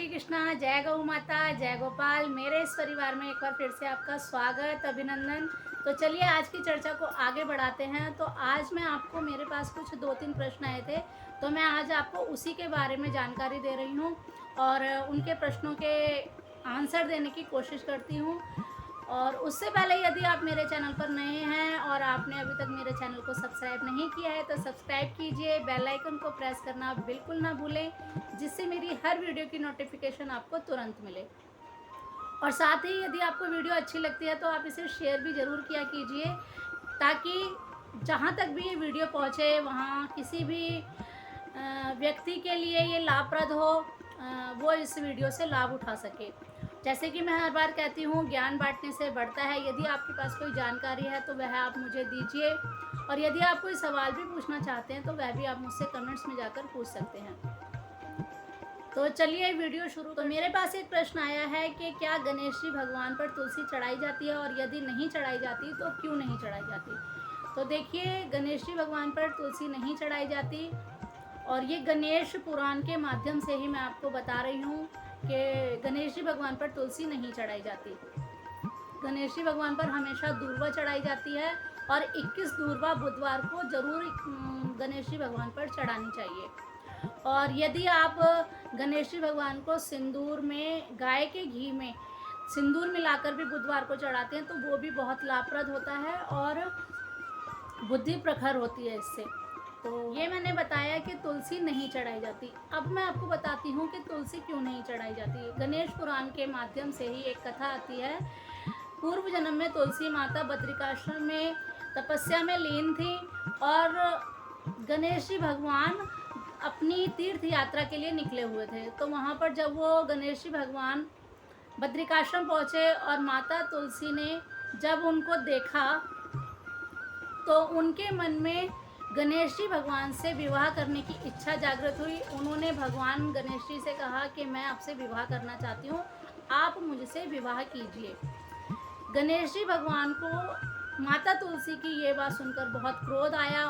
कृष्णा, जय गौ माता, जय गोपाल। मेरे इस परिवार में एक बार फिर से आपका स्वागत, अभिनंदन। तो चलिए आज की चर्चा को आगे बढ़ाते हैं। तो आज मैं आपको, मेरे पास कुछ 2-3 प्रश्न आए थे, तो मैं आज आपको उसी के बारे में जानकारी दे रही हूँ और उनके प्रश्नों के आंसर देने की कोशिश करती हूँ। और उससे पहले यदि आप मेरे चैनल पर नए हैं और आपने अभी तक मेरे चैनल को सब्सक्राइब नहीं किया है तो सब्सक्राइब कीजिए, बेल आइकन को प्रेस करना बिल्कुल ना भूलें, जिससे मेरी हर वीडियो की नोटिफिकेशन आपको तुरंत मिले। और साथ ही यदि आपको वीडियो अच्छी लगती है तो आप इसे शेयर भी ज़रूर किया कीजिए, ताकि जहाँ तक भी ये वीडियो पहुँचे वहाँ किसी भी व्यक्ति के लिए ये लाभप्रद हो, वो इस वीडियो से लाभ उठा सके। जैसे कि मैं हर बार कहती हूँ, ज्ञान बांटने से बढ़ता है। यदि आपके पास कोई जानकारी है तो वह आप मुझे दीजिए, और यदि आप कोई सवाल भी पूछना चाहते हैं तो वह भी आप मुझसे कमेंट्स में जाकर पूछ सकते हैं। तो चलिए वीडियो शुरू। तो मेरे पास एक प्रश्न आया है कि क्या गणेश जी भगवान पर तुलसी चढ़ाई जाती है, और यदि नहीं चढ़ाई जाती तो क्यों नहीं चढ़ाई जाती। तो देखिए, गणेश जी भगवान पर तुलसी नहीं चढ़ाई जाती, और ये गणेश पुराण के माध्यम से ही मैं आपको बता रही हूँ कि गणेश जी भगवान पर तुलसी नहीं चढ़ाई जाती। गणेश जी भगवान पर हमेशा दूर्वा चढ़ाई जाती है, और 21 दूर्वा बुधवार को जरूर गणेश जी भगवान पर चढ़ानी चाहिए। और यदि आप गणेश जी भगवान को सिंदूर में, गाय के घी में सिंदूर मिलाकर भी बुधवार को चढ़ाते हैं तो वो भी बहुत लाभप्रद होता है और बुद्धि प्रखर होती है इससे। तो ये मैंने बताया कि तुलसी नहीं चढ़ाई जाती। अब मैं आपको बताती हूँ कि तुलसी क्यों नहीं चढ़ाई जाती। गणेश पुराण के माध्यम से ही एक कथा आती है। पूर्व जन्म में तुलसी माता बद्रिकाश्रम में तपस्या में लीन थी, और गणेश जी भगवान अपनी तीर्थ यात्रा के लिए निकले हुए थे। तो वहाँ पर जब वो गणेश जी भगवान बद्रिकाश्रम पहुँचे और माता तुलसी ने जब उनको देखा तो उनके मन में गणेश जी भगवान से विवाह करने की इच्छा जागृत हुई। उन्होंने भगवान गणेश जी से कहा कि मैं आपसे विवाह करना चाहती हूँ, आप मुझसे विवाह कीजिए। गणेश जी भगवान को माता तुलसी की ये बात सुनकर बहुत क्रोध आया।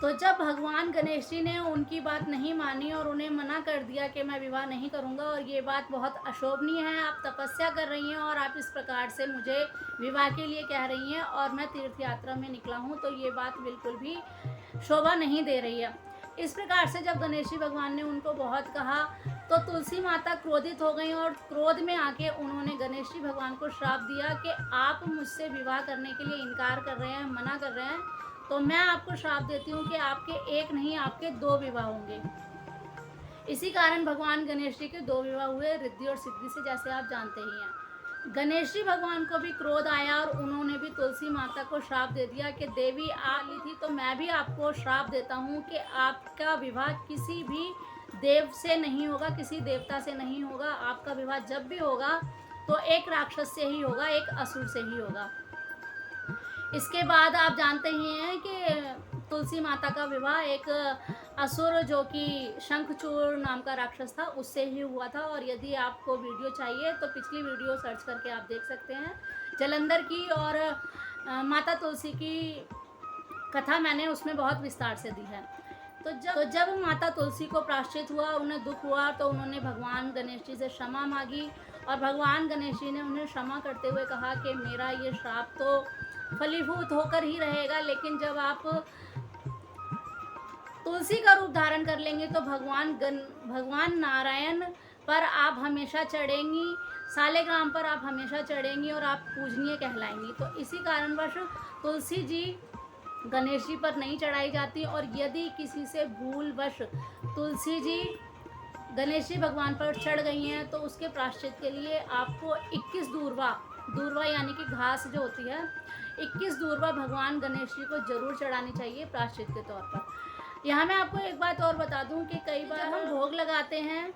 तो जब भगवान गणेश जी ने उनकी बात नहीं मानी और उन्हें मना कर दिया कि मैं विवाह नहीं करूंगा, और ये बात बहुत अशोभनीय है, आप तपस्या कर रही हैं और आप इस प्रकार से मुझे विवाह के लिए कह रही हैं और मैं तीर्थ यात्रा में निकला हूँ, तो ये बात बिल्कुल भी शोभा नहीं दे रही है। इस प्रकार से जब गणेश जी भगवान ने उनको बहुत कहा तो तुलसी माता क्रोधित हो गई, और क्रोध में आके उन्होंने गणेश जी भगवान को श्राप दिया कि आप मुझसे विवाह करने के लिए इनकार कर रहे हैं, मना कर रहे हैं, तो मैं आपको श्राप देती हूँ कि आपके एक नहीं आपके 2 विवाह होंगे। इसी कारण भगवान गणेश जी के 2 विवाह हुए, रिद्धि और सिद्धि से, जैसे आप जानते ही हैं। गणेश जी भगवान को भी क्रोध आया और उन्होंने भी तुलसी माता को श्राप दे दिया कि देवी आप ली थी तो मैं भी आपको श्राप देता हूँ कि आपका विवाह किसी भी देव से नहीं होगा, किसी देवता से नहीं होगा। आपका विवाह जब भी होगा तो एक राक्षस से ही होगा, एक असुर से ही होगा। इसके बाद आप जानते ही हैं कि तुलसी माता का विवाह एक असुर, जो कि शंखचूड़ नाम का राक्षस था, उससे ही हुआ था। और यदि आपको वीडियो चाहिए तो पिछली वीडियो सर्च करके आप देख सकते हैं। जलंधर की और माता तुलसी की कथा मैंने उसमें बहुत विस्तार से दी है। तो जब माता तुलसी को प्रायश्चित हुआ, उन्हें दुख हुआ, तो उन्होंने भगवान गणेश जी से क्षमा मांगी, और भगवान गणेश जी ने उन्हें क्षमा करते हुए कहा कि मेरा ये श्राप तो फलीभूत होकर ही रहेगा, लेकिन जब आप तुलसी का रूप धारण कर लेंगे तो भगवान नारायण पर आप हमेशा चढ़ेंगी, सालेग्राम पर आप हमेशा चढ़ेंगी और आप पूजनीय कहलाएंगी। तो इसी कारणवश तुलसी जी गणेश जी पर नहीं चढ़ाई जाती। और यदि किसी से भूलवश तुलसी जी गणेश जी भगवान पर चढ़ गई हैं तो उसके प्रायश्चित के लिए आपको 21 दूर्वा यानी कि घास जो होती है, 21 दूर्वा भगवान गणेश जी को जरूर चढ़ानी चाहिए प्रायश्चित के तौर पर। यहाँ मैं आपको एक बात और बता दूं कि कई बार हम भोग लगाते हैं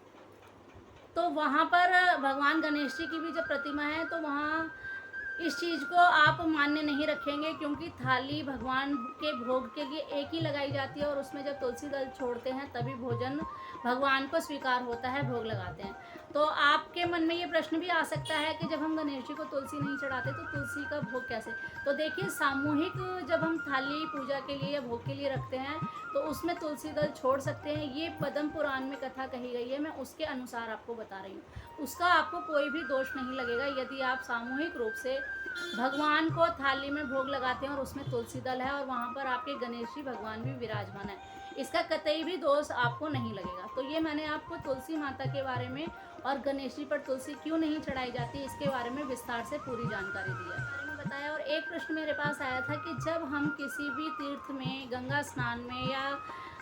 तो वहाँ पर भगवान गणेश जी की भी जब प्रतिमा है तो वहाँ इस चीज़ को आप मान्य नहीं रखेंगे, क्योंकि थाली भगवान के भोग के लिए एक ही लगाई जाती है, और उसमें जब तुलसी दल छोड़ते हैं तभी भोजन भगवान को स्वीकार होता है, भोग लगाते हैं। तो आपके मन में ये प्रश्न भी आ सकता है कि जब हम गणेश जी को तुलसी नहीं चढ़ाते तो तुलसी का भोग कैसे? तो देखिए, सामूहिक जब हम थाली पूजा के लिए या भोग के लिए रखते हैं तो उसमें तुलसी दल छोड़ सकते हैं। ये पद्म पुराण में कथा कही गई है, मैं उसके अनुसार आपको बता रही हूँ। उसका आपको कोई भी दोष नहीं लगेगा यदि आप सामूहिक रूप से भगवान को थाली में भोग लगाते हैं और उसमें तुलसी दल है और वहाँ पर आपके गणेश जी भगवान भी विराजमान है, इसका कतई भी दोष आपको नहीं लगेगा। तो ये मैंने आपको तुलसी माता के बारे में और गणेश जी पर तुलसी क्यों नहीं चढ़ाई जाती इसके बारे में विस्तार से पूरी जानकारी दी है, मैंने बताया। और एक प्रश्न मेरे पास आया था कि जब हम किसी भी तीर्थ में, गंगा स्नान में या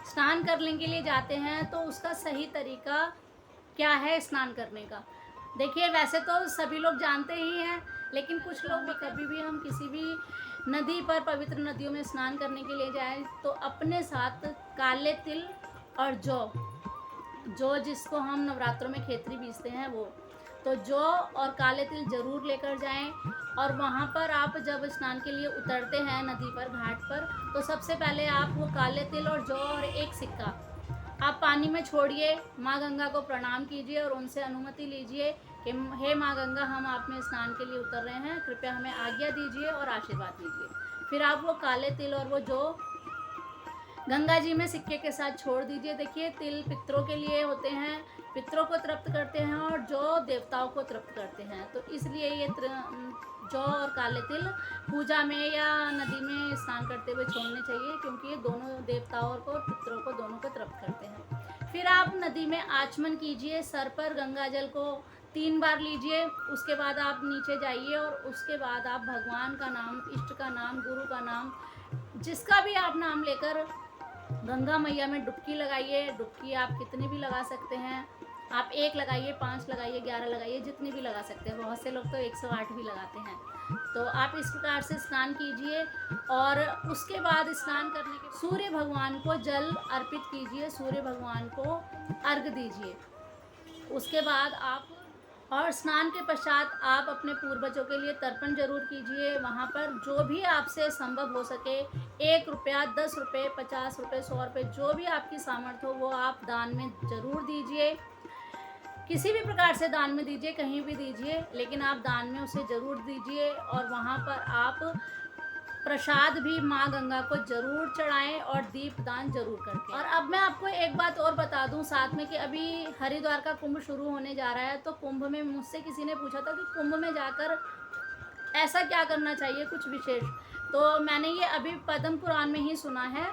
स्नान करने के लिए जाते हैं तो उसका सही तरीका क्या है स्नान करने का। देखिए, वैसे तो सभी लोग जानते ही हैं, लेकिन कुछ लोग भी, कभी भी हम किसी भी नदी पर, पवित्र नदियों में स्नान करने के लिए जाएं तो अपने साथ काले तिल और जौ जिसको हम नवरात्रों में खेतरी बीजते हैं वो, तो जौ और काले तिल ज़रूर लेकर जाएं। और वहाँ पर आप जब स्नान के लिए उतरते हैं नदी पर, घाट पर, तो सबसे पहले आप वो काले तिल और जौ और एक सिक्का आप पानी में छोड़िए, माँ गंगा को प्रणाम कीजिए और उनसे अनुमति लीजिए कि हे माँ गंगा, हम आप में स्नान के लिए उतर रहे हैं, कृपया हमें आज्ञा दीजिए और आशीर्वाद दीजिए। फिर आप वो काले तिल और वो जौ गंगा जी में सिक्के के साथ छोड़ दीजिए। देखिए, तिल पितरों के लिए होते हैं, पितरों को तृप्त करते हैं, और जौ देवताओं को तृप्त करते हैं। तो इसलिए ये जौ और काले तिल पूजा में या नदी में स्नान करते हुए छोड़ने चाहिए, क्योंकि ये दोनों देवताओं को, पितरों को, दोनों को तृप्त करते हैं। फिर आप नदी में आचमन कीजिए, सर पर गंगा जल को 3 बार लीजिए, उसके बाद आप नीचे जाइए और उसके बाद आप भगवान का नाम, इष्ट का नाम, गुरु का नाम, जिसका भी आप नाम लेकर गंगा मैया में डुबकी लगाइए। डुबकी आप कितनी भी लगा सकते हैं, आप 1 लगाइए, 5 लगाइए, 11 लगाइए, जितनी भी लगा सकते हैं। बहुत से लोग तो 108 भी लगाते हैं। तो आप इस प्रकार से स्नान कीजिए और उसके बाद स्नान करने के सूर्य भगवान को जल अर्पित कीजिए, सूर्य भगवान को अर्घ दीजिए। उसके बाद आप, और स्नान के पश्चात आप अपने पूर्वजों के लिए तर्पण जरूर कीजिए। वहाँ पर जो भी आपसे संभव हो सके, 1 रुपया, 10 रुपये, 50 रुपये, 100 रुपये, जो भी आपकी सामर्थ्य हो वो आप दान में ज़रूर दीजिए। किसी भी प्रकार से दान में दीजिए, कहीं भी दीजिए, लेकिन आप दान में उसे ज़रूर दीजिए। और वहाँ पर आप प्रसाद भी माँ गंगा को जरूर चढ़ाएं और दीप दान जरूर करके। और अब मैं आपको एक बात और बता दूं साथ में कि अभी हरिद्वार का कुंभ शुरू होने जा रहा है। तो कुंभ में मुझसे किसी ने पूछा था कि कुंभ में जाकर ऐसा क्या करना चाहिए कुछ विशेष। तो मैंने ये अभी पद्म पुराण में ही सुना है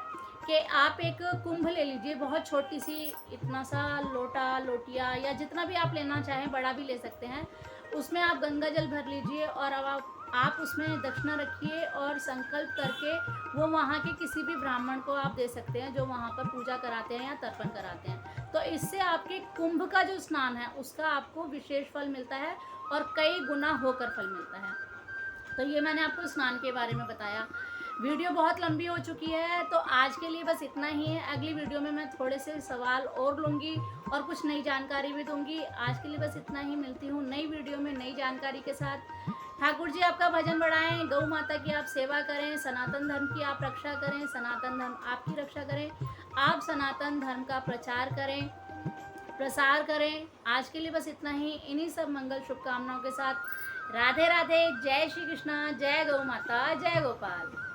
कि आप एक कुंभ ले लीजिए, बहुत छोटी सी, इतना सा लोटा, लोटिया या जितना भी आप लेना चाहें, बड़ा भी ले सकते हैं। उसमें आप गंगा जल भर लीजिए और अब आप उसमें दक्षिणा रखिए और संकल्प करके वो वहाँ के किसी भी ब्राह्मण को आप दे सकते हैं जो वहाँ पर पूजा कराते हैं या तर्पण कराते हैं। तो इससे आपके कुंभ का जो स्नान है उसका आपको विशेष फल मिलता है और कई गुना होकर फल मिलता है। तो ये मैंने आपको स्नान के बारे में बताया। वीडियो बहुत लंबी हो चुकी है, तो आज के लिए बस इतना ही है। अगली वीडियो में मैं थोड़े से सवाल और लूँगी और कुछ नई जानकारी भी दूँगी। आज के लिए बस इतना ही, मिलती हूँ नई वीडियो में नई जानकारी के साथ। ठाकुर जी आपका भजन बढ़ाएं, गौ माता की आप सेवा करें, सनातन धर्म की आप रक्षा करें, सनातन धर्म आपकी रक्षा करें, आप सनातन धर्म का प्रचार करें, प्रसार करें। आज के लिए बस इतना ही। इन्हीं सब मंगल शुभकामनाओं के साथ राधे राधे। जय श्री कृष्णा, जय गौ माता, जय गोपाल।